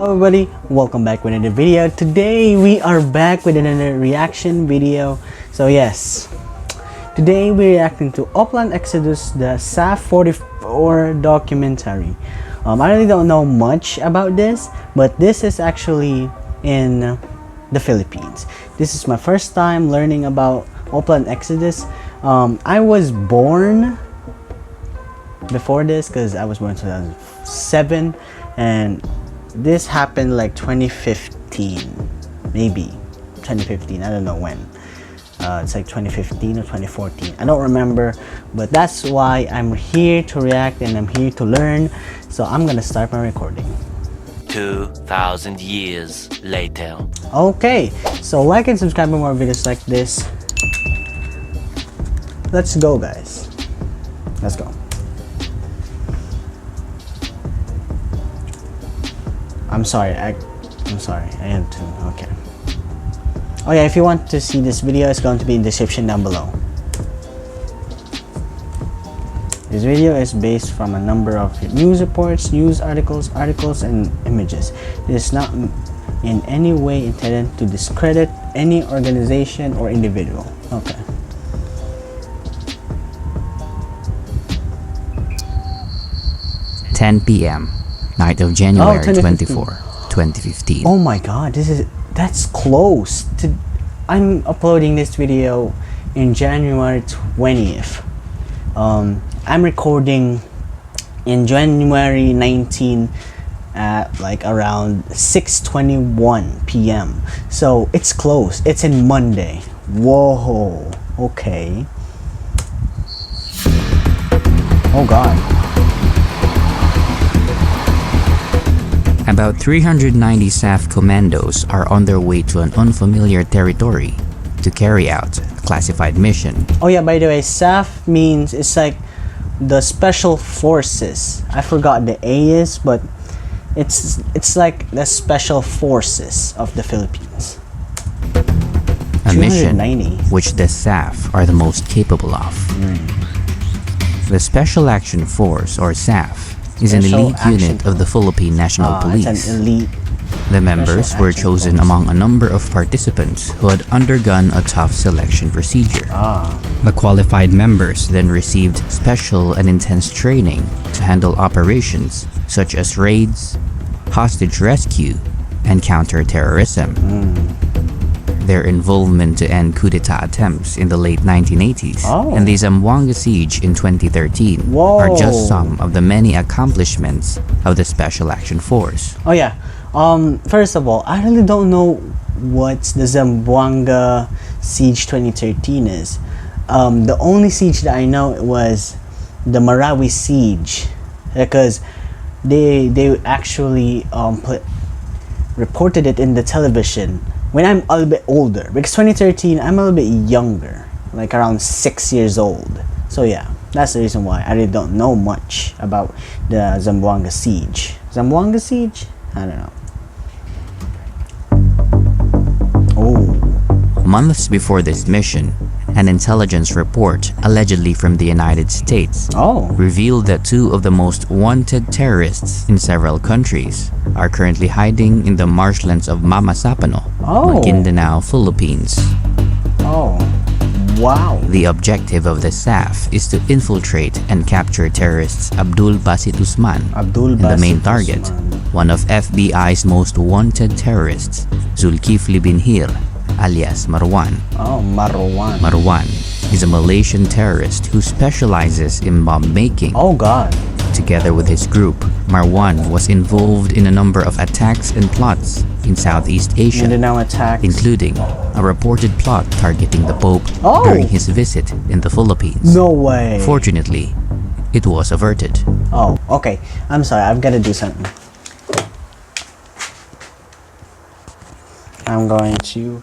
Hello everybody, welcome back with another video. Today we are back with another reaction video. So yes, today we're reacting to OPLAN EXODUS, the SAF 44 documentary. I really don't know much about this, but this is actually in the Philippines. This is my first time learning about OPLAN EXODUS. I was born before this because I was born in 2007, and this happened like 2015, maybe 2015. I don't know when. It's like 2015 or 2014. I don't remember, but that's why I'm here to react and I'm here to learn. So I'm gonna start my recording. 2,000 years later. Okay, so like and subscribe for more videos like this. Let's go, guys. Let's go. I'm sorry, I have to, okay. Oh yeah, if you want to see this video, it's going to be in the description down below. This video is based from a number of news reports, news articles, and images. It is not in any way intended to discredit any organization or individual. Okay. (10 p.m. night of January 24, 2015. Oh my god, that's close to, I'm uploading this video in January 20th. I'm recording in January 19 at like around 6:21 p.m. So it's close. It's in Monday. Whoa. Okay. Oh god. About 390 SAF commandos are on their way to an unfamiliar territory to carry out a classified mission. Oh yeah, by the way, SAF means it's like the special forces. I forgot the A is, but it's like the special forces of the Philippines. A mission which the SAF are the most capable of. The Special Action Force, or SAF, is an elite unit of the Philippine National Police. It's an elite. The members were chosen among a number of participants who had undergone a tough selection procedure. The qualified members then received special and intense training to handle operations such as raids, hostage rescue, and counter-terrorism. Their involvement to end coup d'etat attempts in the late 1980s and the Zamboanga siege in 2013 are just some of the many accomplishments of the Special Action Force. Oh yeah. First of all, I really don't know what the Zamboanga siege 2013 is. The only siege that I know was the Marawi siege, because they actually reported it in the television when I'm a little bit older, because 2013 I'm a little bit younger, like around 6 years old. So yeah, that's the reason why I really don't know much about the Zamboanga siege. Zamboanga siege? I don't know. Months before this mission, an intelligence report allegedly from the United States revealed that two of the most wanted terrorists in several countries are currently hiding in the marshlands of Mamasapano, Maguindanao, Philippines. Wow. The objective of the SAF is to infiltrate and capture terrorists Abdul Basit Usman and the main target, one of FBI's most wanted terrorists, Zulkifli Binhir, alias Marwan. Marwan. Marwan is a Malaysian terrorist who specializes in bomb making. Together with his group, Marwan was involved in a number of attacks and plots in Southeast Asia, including a reported plot targeting the Pope during his visit in the Philippines. No way. Fortunately, it was averted. Okay. I'm sorry, I've got to do something. I'm going to...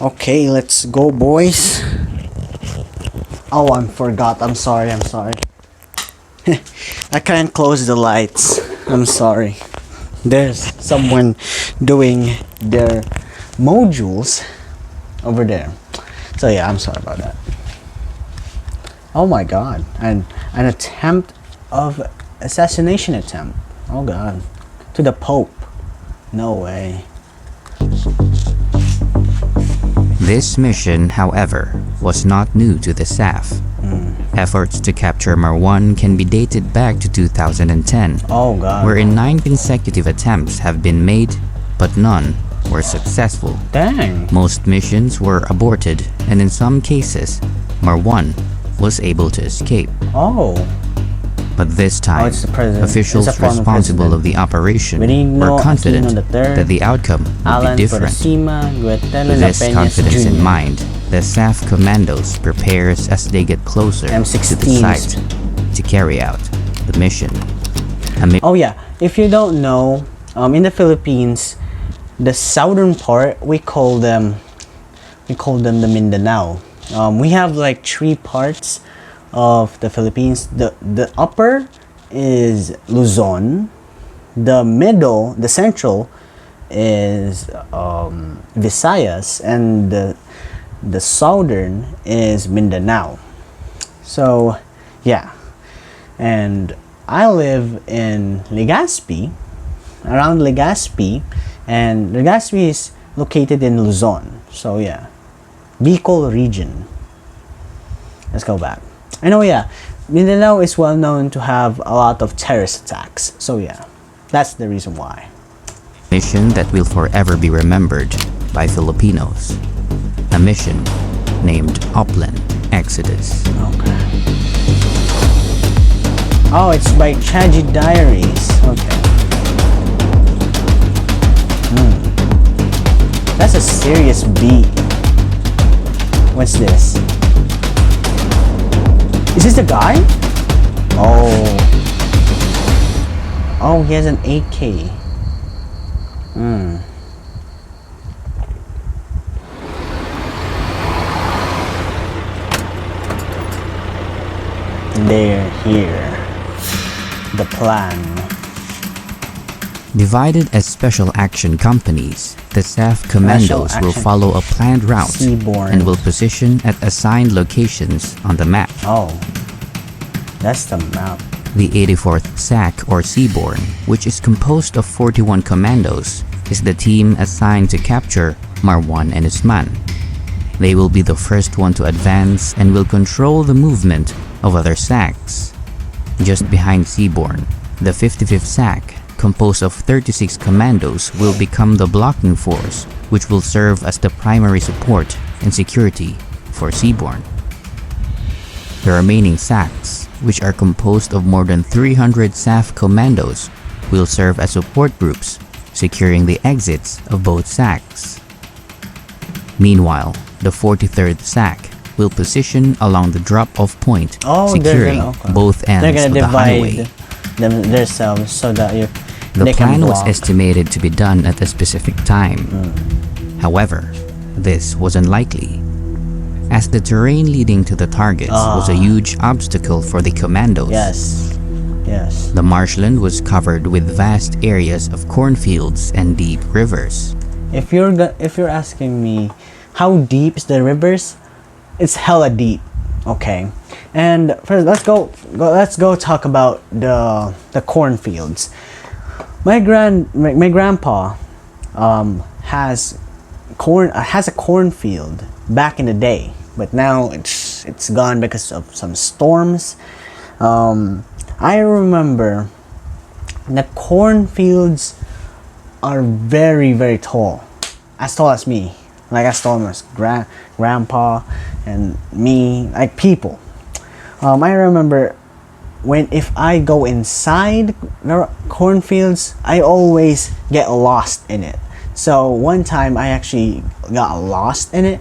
Okay, let's go, boys. I forgot. I'm sorry. I can't close the lights. I'm sorry. There's someone doing their modules over there. So yeah, I'm sorry about that. Oh my god. And an attempt of assassination attempt. Oh God. To the Pope. No way. This mission, however, was not new to the SAF. Efforts to capture Marwan can be dated back to 2010, Oh God. wherein 9 consecutive attempts have been made, but none were successful. Dang. Most missions were aborted, and in some cases, Marwan was able to escape. Oh. But this time, it's the president. officials It's a former responsible president. of the operation Benigno were confident Aquino III, that the outcome would Alan be different. Porosima, Guetello With this Lapeñas confidence in Jr. mind, the SAF commandos prepares as they get closer to the M16s. site to carry out the mission. Oh yeah, if you don't know, in the Philippines, the southern part we call them the Mindanao. We have like 3 parts of the Philippines. The upper is Luzon, the middle, the central is Visayas, and the southern is Mindanao. So yeah, and I live in Legazpi, around Legazpi, and Legazpi is located in Luzon. So yeah, Bicol region. Let's go back. And oh yeah, Mindanao is well known to have a lot of terrorist attacks. So yeah, that's the reason why. Mission that will forever be remembered by Filipinos. A mission named OPLAN EXODUS. Okay. Oh, it's by Tragediaries. Okay. That's a serious beat. What's this? Is this the guy? Oh. Oh, he has an AK. They're here. The plan. Divided as special action companies, the SAF commandos will action. follow a planned route Seaborne. and will position at assigned locations on the map. Oh. That's the map. The 84th SAC or Seaborne, which is composed of 41 commandos, is the team assigned to capture Marwan and Usman. They will be the first one to advance and will control the movement of other SACs. Just behind Seaborne, the 55th SAC, composed of 36 commandos, will become the blocking force, which will serve as the primary support and security for Seaborne. The remaining SACs, which are composed of more than 300 SAF commandos, will serve as support groups, securing the exits of both SACs. Meanwhile, the 43rd SAC will position along the drop-off point, securing both ends of the highway. Themselves so that The plan was estimated to be done at a specific time. However, this was unlikely, as the terrain leading to the targets was a huge obstacle for the commandos. Yes. Yes. The marshland was covered with vast areas of cornfields and deep rivers. If you're asking me how deep is the rivers, it's hella deep. Okay. And first, let's go talk about the cornfields. My grandpa has a cornfield back in the day, but now it's gone because of some storms. I remember the cornfields are very, very tall as me, like as tall as grandpa and me, like people. I remember if I go inside the cornfields, I always get lost in it. So one time I actually got lost in it,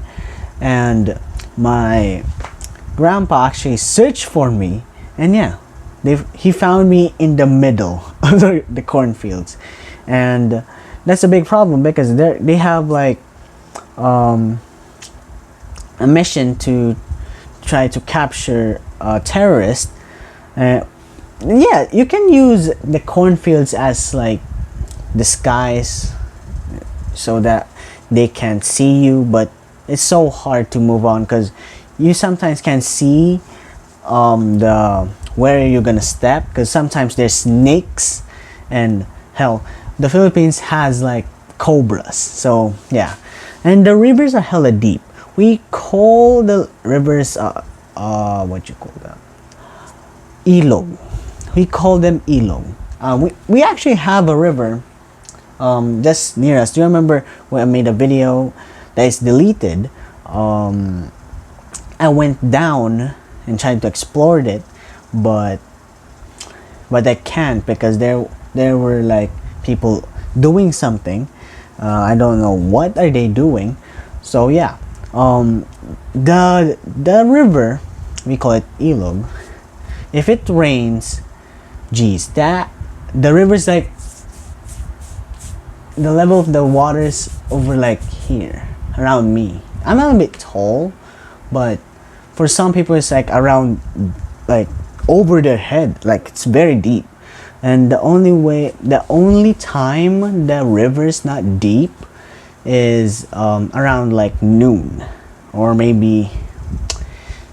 and my grandpa actually searched for me, and yeah, he found me in the middle of the cornfields. And that's a big problem because they have like a mission to try to capture terrorists. Yeah, you can use the cornfields as like disguise so that they can't see you, but it's so hard to move on because you sometimes can't see where you're gonna step, because sometimes there's snakes And hell, the Philippines has like cobras. So yeah, and the rivers are hella deep. We call the rivers what you call them, ilog. We call them ilog. We actually have a river just near us. Do you remember when I made a video that is deleted? I went down and tried to explore it, but I can't because there were like people doing something. I don't know what are they doing. So yeah, the river, we call it ilog. If it rains, geez, that the river's like the level of the water's over like here around me. I'm not a bit tall, but for some people it's like around, like over their head, like it's very deep. And the only time the river's not deep is around like noon, or maybe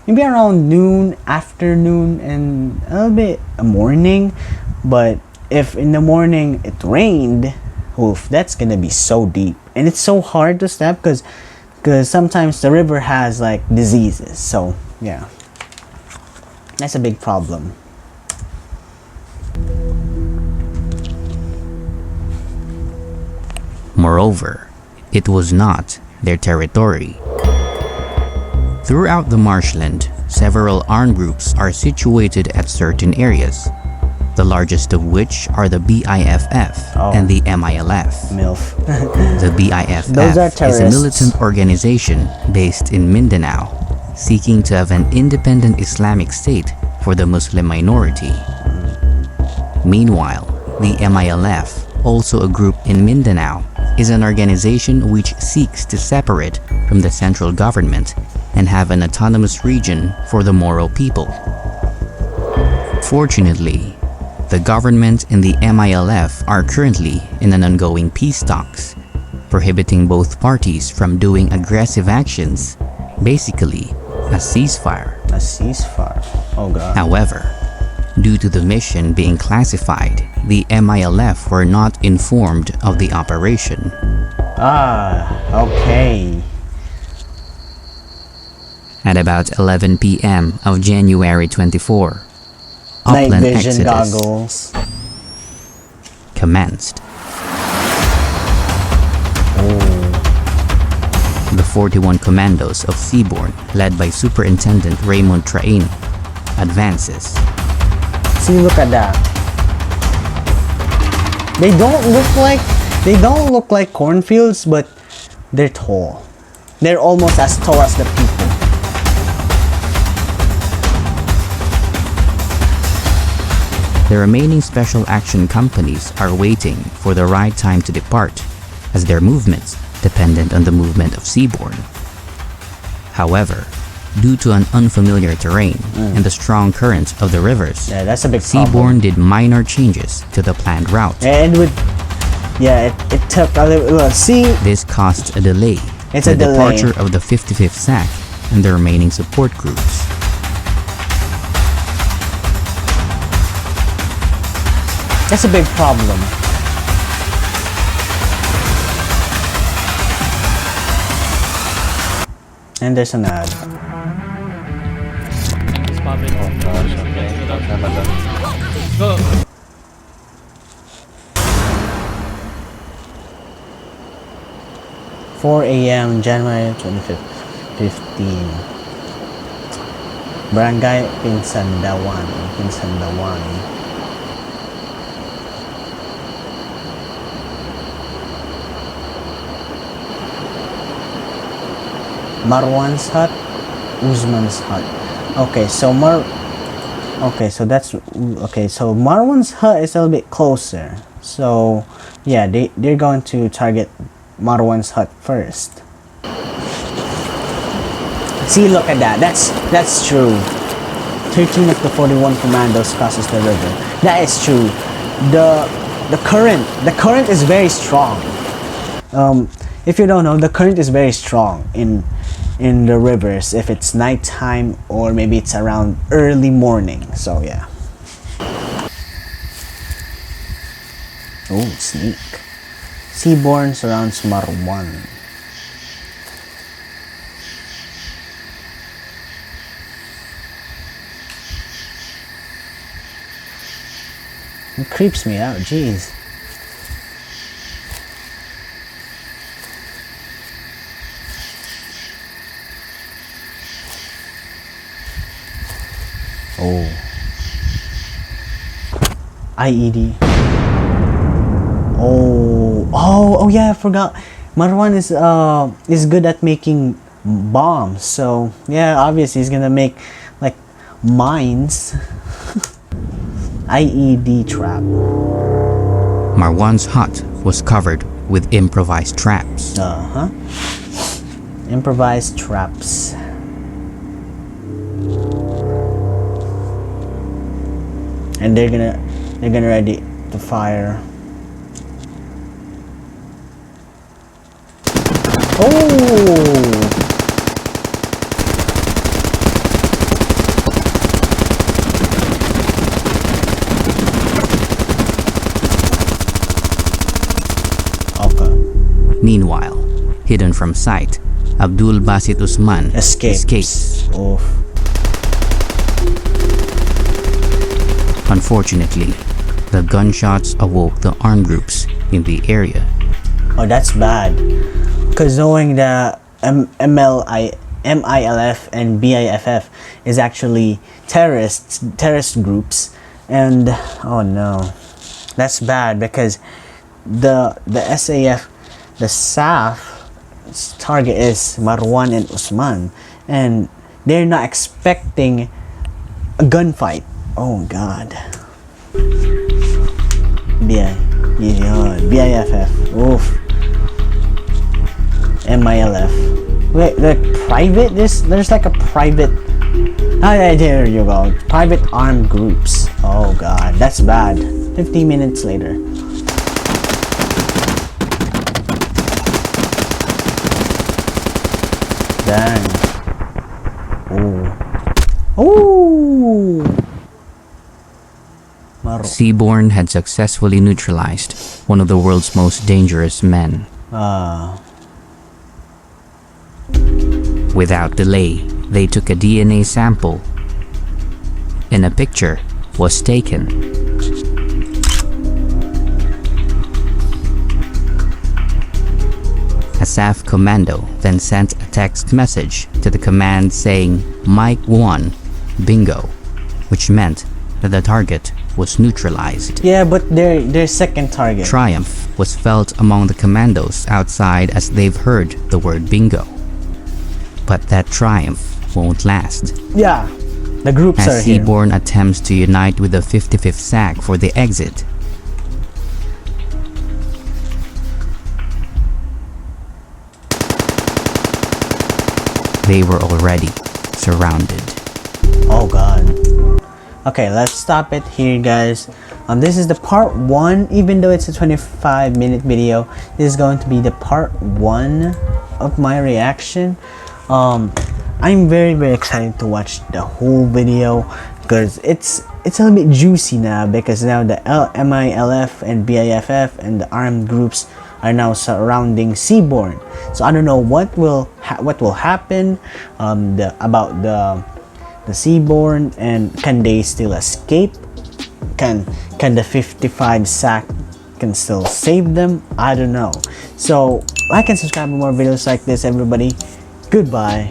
around noon, afternoon, and a little bit morning. But if in the morning it rained, oof, that's gonna be so deep, and it's so hard to step because sometimes the river has like diseases. So yeah, that's a big problem. Moreover, it was not their territory. Throughout the marshland, several armed groups are situated at certain areas, the largest of which are the BIFF and the MILF. MILF. The BIFF Those are is a terrorists. militant organization based in Mindanao, seeking to have an independent Islamic state for the Muslim minority. Meanwhile, the MILF, also a group in Mindanao, is an organization which seeks to separate from the central government and have an autonomous region for the Moro people. Fortunately, the government and the MILF are currently in an ongoing peace talks, prohibiting both parties from doing aggressive actions, basically a ceasefire. A ceasefire. Oh god. However, due to the mission being classified, the MILF were not informed of the operation. Okay. At about 11 p.m. of January 24, Night OPLAN vision Exodus goggles. commenced. The 41 commandos of Seaborn, led by Superintendent Raymond Train, advances. See, look at that. They don't look like cornfields, but they're tall. They're almost as tall as the people. The remaining special action companies are waiting for the right time to depart, as their movements dependent on the movement of Seaborn. However, due to an unfamiliar terrain and the strong current of the rivers, Yeah, that's a big Seaborn problem. did minor changes to the planned route. And it took a little. See, This caused a delay It's in a the delay. departure of the 55th SAC and the remaining support groups. that's a big problem. And there's an ad. It's Poppin. Oh gosh, okay. Tama doon. Go! A.M. January 25th, 15. Barangay Pinsandawan. Marwan's hut, Usman's hut. Okay, so so Marwan's hut is a little bit closer. So yeah, they're going to target Marwan's hut first. See, look at that. That's true. 13 of the 41 commandos crosses the river. That is true. The current is very strong. If you don't know, the current is very strong in the rivers if it's nighttime or maybe it's around early morning. So yeah. Oh, sneak. Seaborn surrounds Marwan. It creeps me out, jeez. Oh. IED. Oh yeah, I forgot. Marwan is good at making bombs. So yeah, obviously he's gonna make like mines. IED trap. Marwan's hut was covered with improvised traps. Improvised traps. And they're gonna ready to fire. Oh! Meanwhile, hidden from sight, Abdul Basit Usman escapes. Oof. Unfortunately, the gunshots awoke the armed groups in the area. Oh, that's bad. Because knowing the MILF and BIFF is actually terrorist groups, and oh no, that's bad because the SAF, the SAF's target is Marwan and Usman, and they're not expecting a gunfight. Oh God. BIFF. Oof. MILF. Wait, like private? There's like a private. Yeah, there you go. Private armed groups. Oh God, that's bad. 15 minutes later. Dang. Ooh. Seaborn had successfully neutralized one of the world's most dangerous men. Without delay, they took a DNA sample, and a picture was taken. A SAF commando then sent a text message to the command saying Mike 1, bingo, which meant that the target was neutralized. Yeah, but their second target. Triumph was felt among the commandos outside as they've heard the word bingo. But that triumph won't last. Yeah, the groups as are here. Seaborn attempts to unite with the 55th SAC for the exit. They were already surrounded. Oh God. Okay, let's stop it here, guys. This is the part 1. Even though it's a 25-minute video, this is going to be the part 1 of my reaction. I'm very excited to watch the whole video because it's a little bit juicy now, because now the MILF and BIFF and the armed groups are now surrounding Seaborn. So I don't know what will happen about the Seaborn, and can they still escape? Can the 55 SAC can still save them? I don't know. So like and subscribe for more videos like this, everybody. Goodbye.